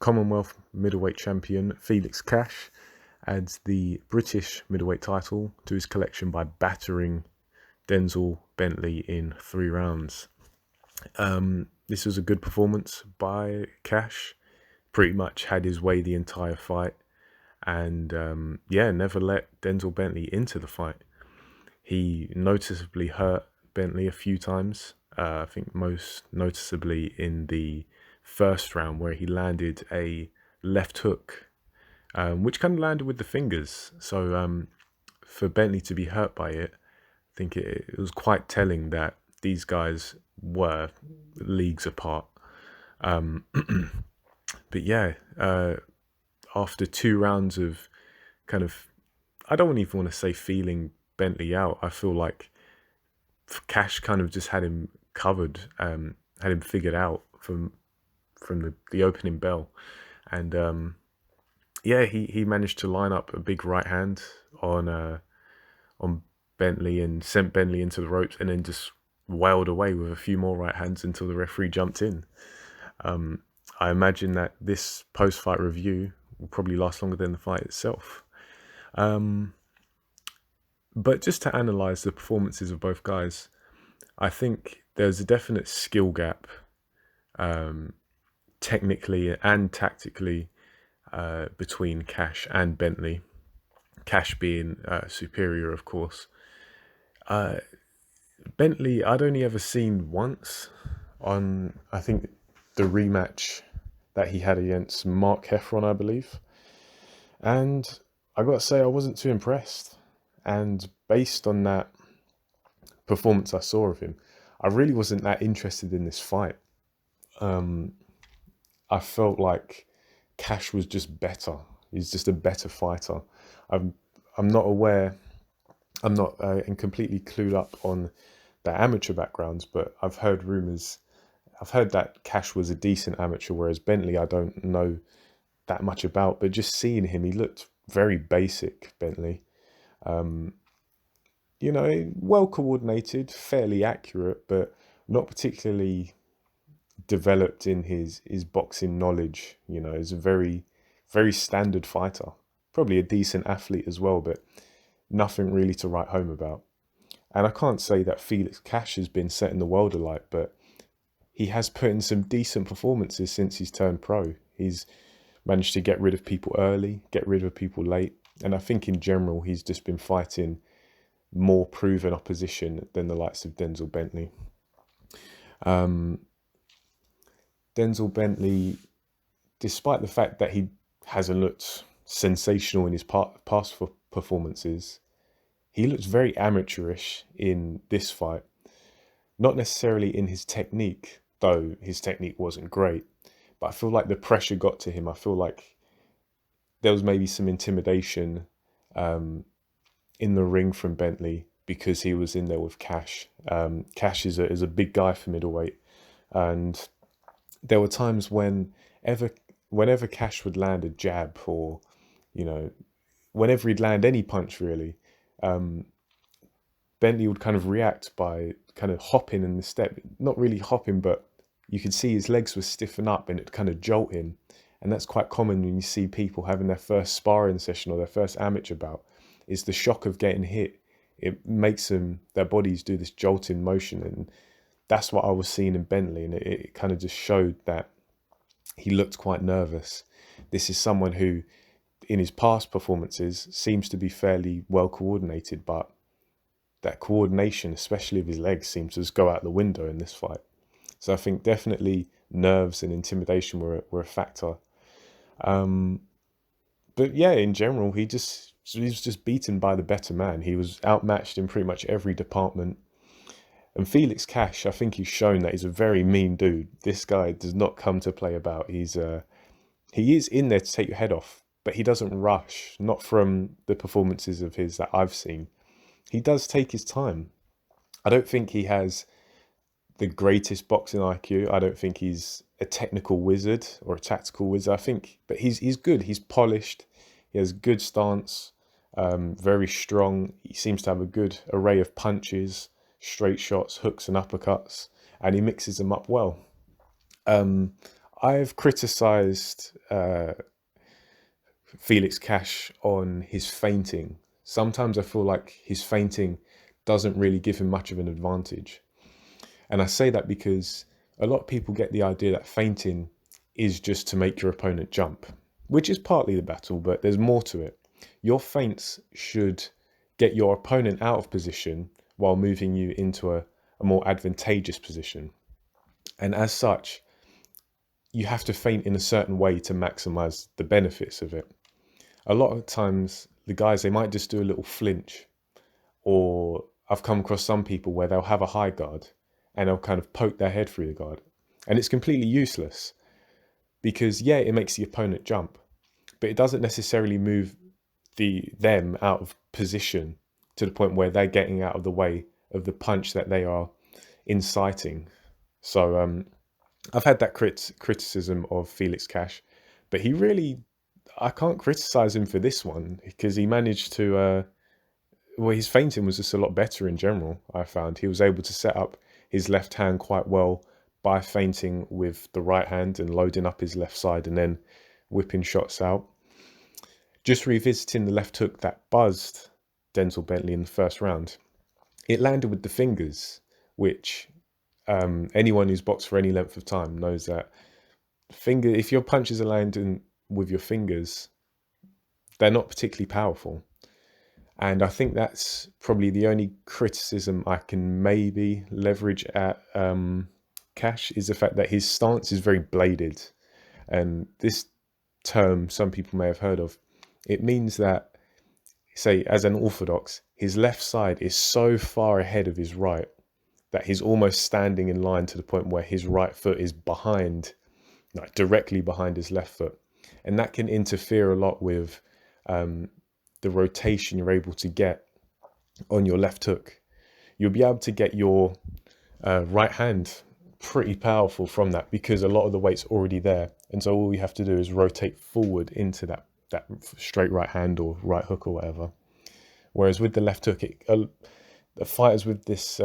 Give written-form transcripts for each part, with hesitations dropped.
Commonwealth middleweight champion Felix Cash adds the British middleweight title to his collection by battering Denzel Bentley in 3 rounds. This was a good performance by Cash. Pretty much had his way the entire fight, and never let Denzel Bentley into the fight. He noticeably hurt Bentley a few times. I think most noticeably in the first round, where he landed a left hook, which kind of landed with the fingers. So for Bentley to be hurt by it, I think it was quite telling that these guys were leagues apart. But yeah, after 2 rounds of kind of, I don't even want to say feeling Bentley out, I feel like Cash kind of just had him covered, had him figured out from the opening bell. And he managed to line up a big right hand on Bentley and sent Bentley into the ropes, and then just wailed away with a few more right hands until the referee jumped in. I imagine that this post-fight review will probably last longer than the fight itself. But just to analyse the performances of both guys, I think there's a definite skill gap, technically and tactically, between Cash and Bentley. Cash being superior, of course. Bentley, I'd only ever seen once on, I think, the rematch that he had against Mark Heffron, I believe. And I got to say, I wasn't too impressed. And based on that performance I saw of him, I really wasn't that interested in this fight. I felt like Cash was just better. He's just a better fighter. I'm not aware, I'm not completely clued up on the amateur backgrounds, but I've heard rumours. I've heard that Cash was a decent amateur, whereas Bentley I don't know that much about. But just seeing him, he looked very basic, Bentley. Well coordinated, fairly accurate, but not particularly developed in his boxing knowledge. He's a very, very standard fighter. Probably a decent athlete as well, but nothing really to write home about. And I can't say that Felix Cash has been setting the world alight, but he has put in some decent performances since he's turned pro. He's managed to get rid of people early, get rid of people late. And I think in general, he's just been fighting more proven opposition than the likes of Denzel Bentley. Denzel Bentley, despite the fact that he hasn't looked sensational in his past performances, he looks very amateurish in this fight. Not necessarily in his technique, though his technique wasn't great, but I feel like the pressure got to him. I feel like there was maybe some intimidation in the ring from Bentley because he was in there with Cash. Cash is a big guy for middleweight, and there were times whenever Cash would land a jab, or whenever he'd land any punch really, Bentley would kind of react by kind of hopping in the step. Not really hopping, but you could see his legs were stiffen up and it kind of jolt him. And that's quite common when you see people having their first sparring session or their first amateur bout, is the shock of getting hit. It makes their bodies do this jolting motion. And that's what I was seeing in Bentley. And it kind of just showed that he looked quite nervous. This is someone who, in his past performances, seems to be fairly well coordinated, but that coordination, especially of his legs, seems to just go out the window in this fight. So I think definitely nerves and intimidation were a factor. But yeah, in general, he was just beaten by the better man. He was outmatched in pretty much every department. And Felix Cash, I think he's shown that he's a very mean dude. This guy does not come to play about. He is in there to take your head off, but he doesn't rush. Not from the performances of his that I've seen. He does take his time. I don't think he has the greatest boxing IQ. I don't think he's a technical wizard or a tactical wizard. But he's good. He's polished. He has good stance, very strong. He seems to have a good array of punches, straight shots, hooks and uppercuts, and he mixes them up well. I've criticised Felix Cash on his feinting. Sometimes I feel like his feinting doesn't really give him much of an advantage. And I say that because a lot of people get the idea that feinting is just to make your opponent jump, which is partly the battle, but there's more to it. Your feints should get your opponent out of position while moving you into a more advantageous position. And as such, you have to feint in a certain way to maximize the benefits of it. A lot of times, the guys, they might just do a little flinch, or I've come across some people where they'll have a high guard and they'll kind of poke their head through the guard. And it's completely useless because, yeah, it makes the opponent jump, but it doesn't necessarily move them out of position to the point where they're getting out of the way of the punch that they are inciting. So I've had that criticism of Felix Cash, but I can't criticize him for this one because he managed to, well, his feinting was just a lot better in general. I found he was able to set up his left hand quite well by feinting with the right hand and loading up his left side and then whipping shots out. Just revisiting the left hook that buzzed Denzel Bentley in the first round, it landed with the fingers, which anyone who's boxed for any length of time knows that if your punches are landing with your fingers, they're not particularly powerful. And I think that's probably the only criticism I can maybe leverage at Cash, is the fact that his stance is very bladed. And this term some people may have heard of, it means that, say, as an orthodox, his left side is so far ahead of his right that he's almost standing in line to the point where his right foot is behind, like directly behind his left foot. And that can interfere a lot with the rotation you're able to get on your left hook. You'll be able to get your right hand pretty powerful from that because a lot of the weight's already there. And so all you have to do is rotate forward into that straight right hand or right hook or whatever. Whereas with the left hook, the fighters with this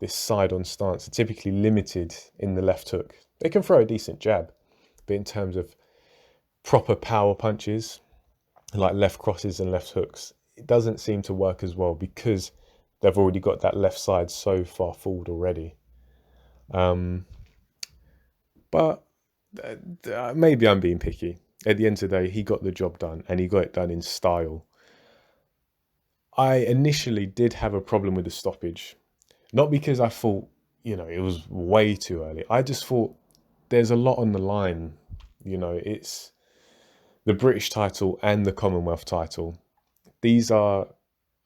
side on stance are typically limited in the left hook. They can throw a decent jab, but in terms of proper power punches, like left crosses and left hooks, it doesn't seem to work as well because they've already got that left side so far forward already. But maybe I'm being picky. At the end of the day, he got the job done and he got it done in style. I initially did have a problem with the stoppage, not because I thought, it was way too early. I just thought there's a lot on the line. It's the British title and the Commonwealth title. These are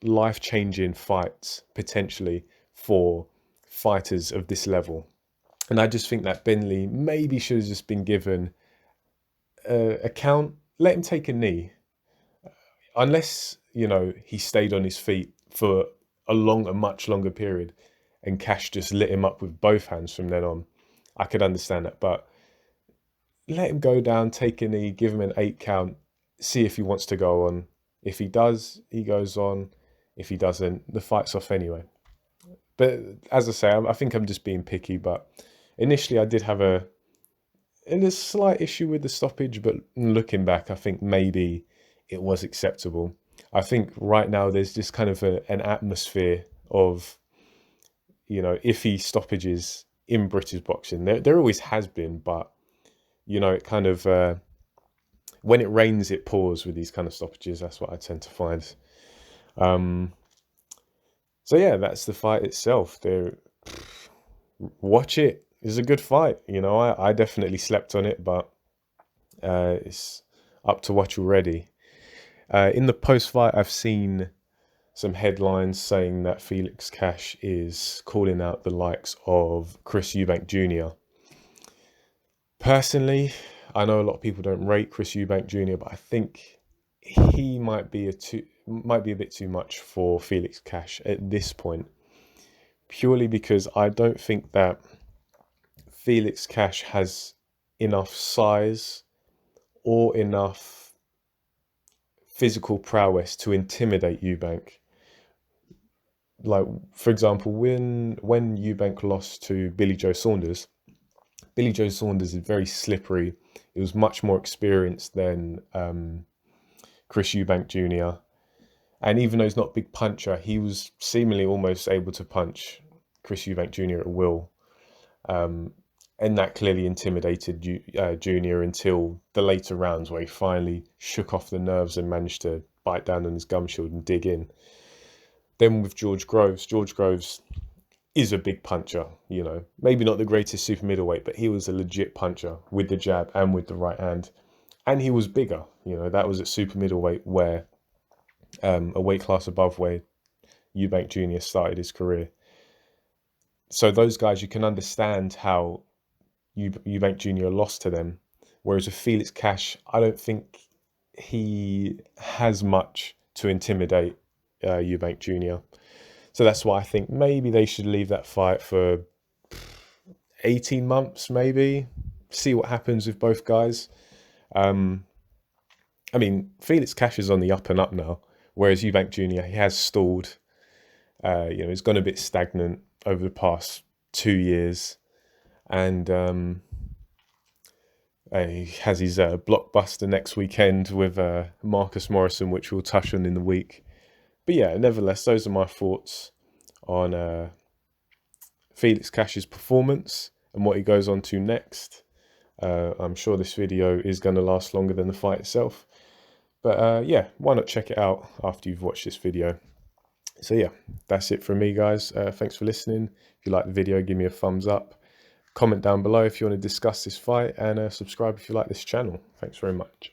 life-changing fights, potentially, for fighters of this level. And I just think that Bentley maybe should have just been given a count, let him take a knee. Unless, he stayed on his feet for a much longer period and Cash just lit him up with both hands from then on, I could understand that. But let him go down, take a knee, give him an 8 count, see if he wants to go on. If he does, he goes on. If he doesn't, the fight's off anyway. But as I say, I think I'm just being picky. But initially I did have a slight issue with the stoppage, but looking back, I think maybe it was acceptable. I think right now there's just kind of an atmosphere of, iffy stoppages in British boxing. There always has been, but, it kind of, when it rains, it pours with these kind of stoppages. That's what I tend to find. So yeah, that's the fight itself. Watch it. It's a good fight. I definitely slept on it, but it's up to watch already. In the post-fight, I've seen some headlines saying that Felix Cash is calling out the likes of Eubank Jr. Personally, I know a lot of people don't rate Eubank Jr., but I think he might be a bit too much for Felix Cash at this point, purely because I don't think that Felix Cash has enough size or enough physical prowess to intimidate Eubank. Like, for example, when Eubank lost to Billy Joe Saunders, Billy Joe Saunders is very slippery. He was much more experienced than Chris Eubank Jr. And even though he's not a big puncher, he was seemingly almost able to punch Chris Eubank Jr. at will. And that clearly intimidated Junior until the later rounds, where he finally shook off the nerves and managed to bite down on his gum shield and dig in. Then with George Groves is a big puncher, you know, maybe not the greatest super middleweight, but he was a legit puncher with the jab and with the right hand. And he was bigger, you know, that was at super middleweight, where a weight class above where Eubank Jr. started his career. So those guys, you can understand how Eubank Jr. lost to them. Whereas with Felix Cash, I don't think he has much to intimidate Eubank Jr. So that's why I think maybe they should leave that fight for 18 months, maybe. See what happens with both guys. I mean, Felix Cash is on the up and up now, whereas Eubank Jr., he has stalled. You know, he's gone a bit stagnant over the past 2 years. And he has his blockbuster next weekend with Marcus Morrison, which we'll touch on in the week. But yeah, nevertheless, those are my thoughts on Felix Cash's performance and what he goes on to next. I'm sure this video is going to last longer than the fight itself. But yeah, why not check it out after you've watched this video. So yeah, that's it from me, guys. Thanks for listening. If you like the video, give me a thumbs up. Comment down below if you want to discuss this fight, and subscribe if you like this channel. Thanks very much.